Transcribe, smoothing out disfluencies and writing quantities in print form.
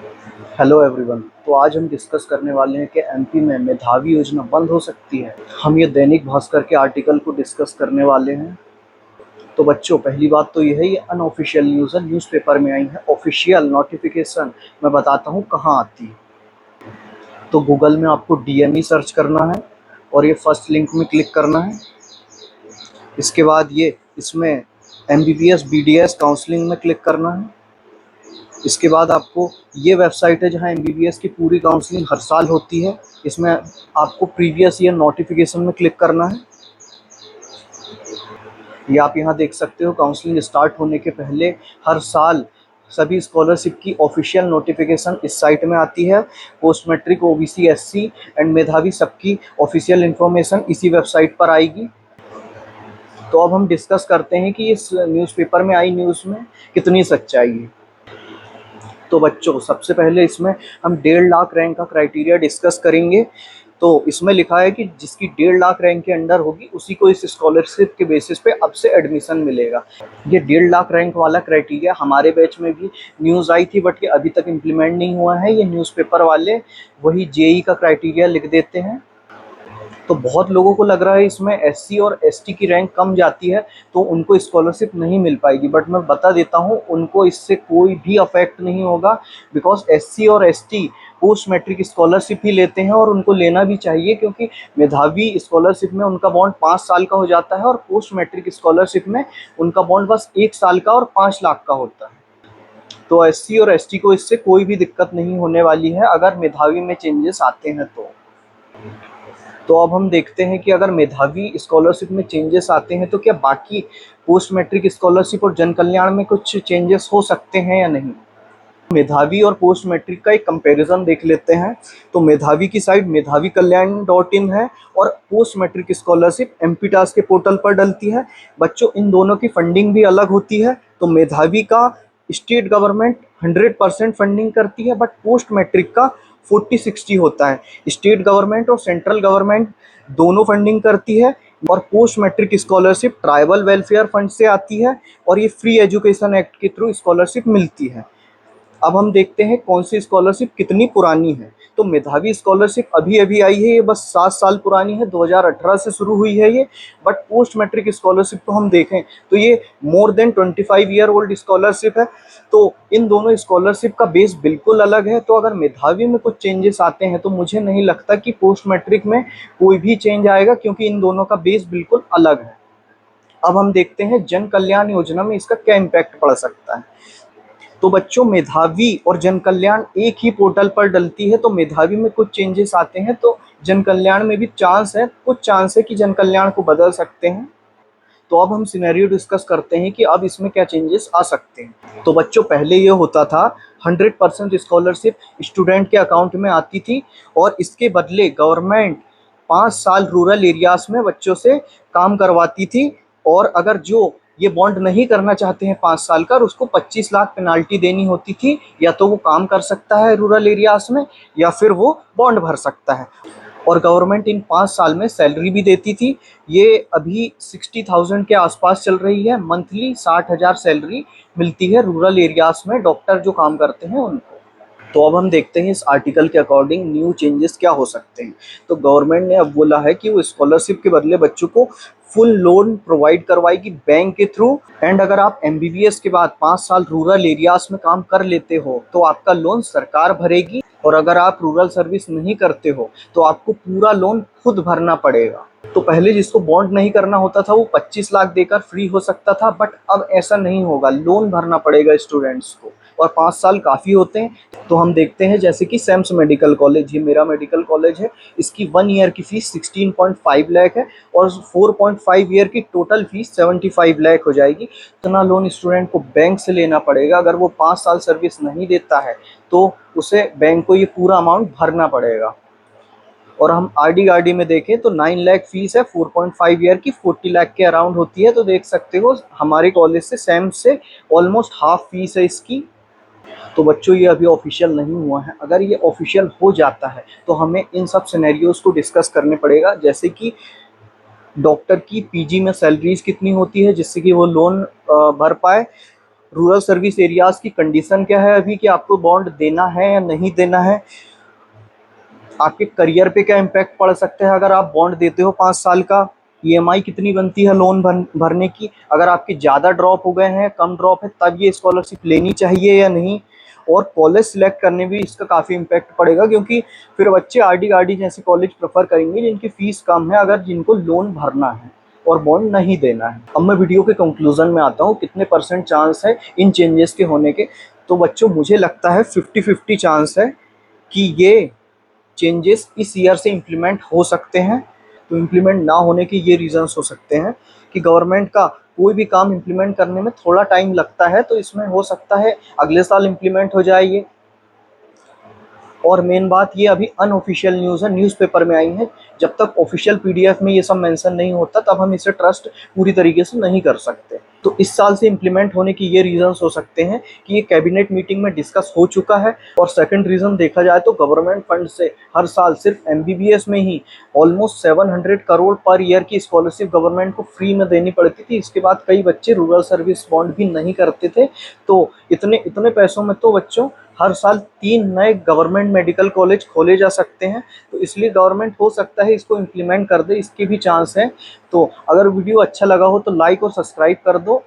Hello everyone. तो आज हम डिस्कस करने वाले हैं कि एमपी में मेधावी योजना बंद हो सकती है। हम ये दैनिक भास्कर के आर्टिकल को डिस्कस करने वाले हैं। तो बच्चों, पहली बात तो यह है, ये अनऑफिशियल न्यूज़ है, न्यूज़पेपर में आई है। ऑफिशियल नोटिफिकेशन मैं बताता हूँ कहाँ आती है। तो गूगल में आपको डीएमई सर्च करना है और ये फर्स्ट लिंक में क्लिक करना है। इसके बाद ये इसमें एमबीबीएस बीडीएस काउंसलिंग में क्लिक करना है। इसके बाद आपको ये वेबसाइट है जहाँ एमबीबीएस की पूरी काउंसलिंग हर साल होती है। इसमें आपको प्रीवियस ईयर नोटिफिकेशन में क्लिक करना है। ये आप यहाँ देख सकते हो, काउंसलिंग स्टार्ट होने के पहले हर साल सभी स्कॉलरशिप की ऑफिशियल नोटिफिकेशन इस साइट में आती है। Post matric, OBC, SC and मेधावी सबकी ऑफिशियल इन्फॉर्मेशन इसी वेबसाइट पर आएगी। तो अब हम डिस्कस करते हैं कि इस न्यूज़पेपर में आई न्यूज़ में कितनी सच्चाई है। तो बच्चों, सबसे पहले इसमें हम 1.5 लाख रैंक का क्राइटेरिया डिस्कस करेंगे। तो इसमें लिखा है कि जिसकी 1.5 लाख रैंक के अंडर होगी उसी को इस स्कॉलरशिप के बेसिस पे अब से एडमिशन मिलेगा। ये 1.5 लाख रैंक वाला क्राइटेरिया हमारे बैच में भी न्यूज़ आई थी, बट ये अभी तक इम्प्लीमेंट नहीं हुआ है। ये न्यूज़पेपर वाले वही जेई का क्राइटेरिया लिख देते हैं। तो बहुत लोगों को लग रहा है इसमें एससी और एसटी की रैंक कम जाती है तो उनको स्कॉलरशिप नहीं मिल पाएगी, बट मैं बता देता हूँ उनको इससे कोई भी अफेक्ट नहीं होगा। बिकॉज एससी और एसटी पोस्ट मैट्रिक स्कॉलरशिप ही लेते हैं और उनको लेना भी चाहिए, क्योंकि मेधावी स्कॉलरशिप में उनका बॉन्ड 5 साल का हो जाता है और पोस्ट मैट्रिक स्कॉलरशिप में उनका बॉन्ड बस 1 साल का और 5 लाख का होता है। तो एससी और एसटी को इससे कोई भी दिक्कत नहीं होने वाली है अगर मेधावी में चेंजेस आते हैं तो अब हम देखते हैं कि अगर मेधावी स्कॉलरशिप में चेंजेस आते हैं तो क्या बाकी पोस्ट मैट्रिक स्कॉलरशिप और जन कल्याण में कुछ चेंजेस हो सकते हैं या नहीं। मेधावी और पोस्ट मैट्रिक का एक कंपैरिजन देख लेते हैं। तो मेधावी की साइट मेधावी कल्याण .in है और पोस्ट मैट्रिक स्कॉलरशिप एमपीटास के पोर्टल पर डलती है। बच्चों, इन दोनों की फंडिंग भी अलग होती है। तो मेधावी का स्टेट गवर्नमेंट 100% फंडिंग करती है, बट पोस्ट मैट्रिक का 40-60 होता है। स्टेट गवर्नमेंट और सेंट्रल गवर्नमेंट दोनों फंडिंग करती है। और post matric scholarship tribal welfare fund से आती है और ये फ्री एजुकेशन एक्ट के थ्रू स्कॉलरशिप मिलती है। अब हम देखते हैं कौन सी स्कॉलरशिप कितनी पुरानी है। तो मेधावी स्कॉलरशिप अभी अभी आई है, ये बस 7 साल पुरानी है, 2018 से शुरू हुई है ये। बट पोस्ट मैट्रिक स्कॉलरशिप को हम देखें तो ये more than 25 year old scholarship है। तो इन दोनों स्कॉलरशिप का बेस बिल्कुल अलग है। तो अगर मेधावी में कुछ चेंजेस आते हैं तो मुझे नहीं लगता कि पोस्ट मैट्रिक में कोई भी चेंज आएगा, क्योंकि इन दोनों का बेस बिल्कुल अलग है। अब हम देखते हैं जन कल्याण योजना में इसका क्या इम्पैक्ट पड़ सकता है। तो बच्चों, मेधावी और जन कल्याण एक ही पोर्टल पर डलती है। तो मेधावी में कुछ चेंजेस आते हैं तो जन कल्याण में भी कुछ चांस है कि जन कल्याण को बदल सकते हैं। तो अब हम सिनेरियो डिस्कस करते हैं कि अब इसमें क्या चेंजेस आ सकते हैं। तो बच्चों, पहले ये होता था 100% स्कॉलरशिप स्टूडेंट के अकाउंट में आती थी और इसके बदले गवर्नमेंट 5 साल रूरल एरियाज में बच्चों से काम करवाती थी। और अगर जो ये बॉन्ड नहीं करना चाहते हैं 5 साल का, उसको 25 लाख पेनाल्टी देनी होती थी। या तो वो काम कर सकता है रूरल एरियाज में या फिर वो बॉन्ड भर सकता है। और गवर्नमेंट इन 5 साल में सैलरी भी देती थी। ये अभी 60,000 के आसपास चल रही है। मंथली 60,000 सैलरी मिलती है रूरल एरियाज में डॉक्टर जो काम करते हैं उनको। तो अब हम देखते हैं इस आर्टिकल के अकॉर्डिंग न्यू चेंजेस क्या हो सकते हैं। तो गवर्नमेंट ने अब बोला है कि वो स्कॉलरशिप के बदले बच्चों को फुल लोन प्रोवाइड करवाएगी बैंक के थ्रू। एंड अगर आप एमबीबीएस के बाद 5 साल रूरल एरियाज में काम कर लेते हो तो आपका लोन सरकार भरेगी। और अगर आप रूरल सर्विस नहीं करते हो तो आपको पूरा लोन खुद भरना पड़ेगा। तो पहले जिसको बॉन्ड नहीं करना होता था वो 25 लाख देकर फ्री हो सकता था, बट अब ऐसा नहीं होगा, लोन भरना पड़ेगा स्टूडेंट्स को। और 5 साल काफ़ी होते हैं। तो हम देखते हैं जैसे कि सैम्स मेडिकल कॉलेज, ये मेरा मेडिकल कॉलेज है, इसकी 1 ईयर की फ़ीस 16.5 लाख है और 4.5 ईयर की टोटल फीस 75 लाख हो जाएगी। इतना लोन स्टूडेंट को बैंक से लेना पड़ेगा। अगर वो 5 साल सर्विस नहीं देता है तो उसे बैंक को ये पूरा अमाउंट भरना पड़ेगा। और हम आरडी में देखें तो 9 लाख फीस है, 4.5 ईयर की 40 लाख के अराउंड होती है। तो देख सकते हो हमारे कॉलेज से सैम्स से ऑलमोस्ट हाफ फीस है इसकी। तो बच्चों, ये अभी ऑफिशियल नहीं हुआ है। अगर ये ऑफिशियल हो जाता है तो हमें इन सब सिनेरियोज को डिस्कस करने पड़ेगा, जैसे कि डॉक्टर की पीजी में सैलरीज कितनी होती है जिससे कि वो लोन भर पाए। रूरल सर्विस एरियाज़ की कंडीशन क्या है अभी, कि आपको बॉन्ड देना है या नहीं देना है, आपके करियर पे क्या इम्पैक्ट पड़ सकता है अगर आप बॉन्ड देते हो 5 साल का, ईएमआई कितनी बनती है लोन भरने की, अगर आपके ज़्यादा ड्रॉप हो गए हैं, कम ड्रॉप है, तब ये स्कॉलरशिप लेनी चाहिए या नहीं, और कॉलेज सिलेक्ट करने में भी इसका काफ़ी इम्पैक्ट पड़ेगा, क्योंकि फिर बच्चे आरडी जैसे कॉलेज प्रेफर करेंगे जिनकी फ़ीस कम है, अगर जिनको लोन भरना है और बॉन्ड नहीं देना है। अब मैं वीडियो के कंक्लूजन में आता हूँ, कितने % चांस है इन चेंजेस के होने के। तो बच्चों मुझे लगता है 50-50 चांस है कि ये चेंजेस इस ईयर से इम्प्लीमेंट हो सकते हैं। तो इम्प्लीमेंट ना होने के ये रीज़न्स हो सकते हैं कि गवर्नमेंट का कोई भी काम इम्प्लीमेंट करने में थोड़ा टाइम लगता है, तो इसमें हो सकता है अगले साल इम्प्लीमेंट हो जाए ये। और मेन बात ये अभी अनऑफिशियल न्यूज़ है, न्यूज़पेपर में आई है, जब तक ऑफिशियल पीडीएफ में ये सब मेंशन नहीं होता तब हम इसे ट्रस्ट पूरी तरीके से नहीं कर सकते। तो इस साल से इम्प्लीमेंट होने की ये रीजंस हो सकते हैं कि ये कैबिनेट मीटिंग में डिस्कस हो चुका है। और सेकंड रीजन देखा जाए तो गवर्नमेंट फंड से हर साल सिर्फ एमबीबीएस में ही ऑलमोस्ट 700 करोड़ पर ईयर की स्कॉलरशिप गवर्नमेंट को फ्री में देनी पड़ती थी। इसके बाद कई बच्चे रूरल सर्विस बॉन्ड भी नहीं करते थे। तो इतने इतने पैसों में तो बच्चों हर साल 3 नए गवर्नमेंट मेडिकल कॉलेज खोले जा सकते हैं। तो इसलिए गवर्नमेंट हो सकता है इसको इम्प्लीमेंट कर दे, इसके भी चांस हैं। तो अगर वीडियो अच्छा लगा हो तो लाइक और सब्सक्राइब कर दो।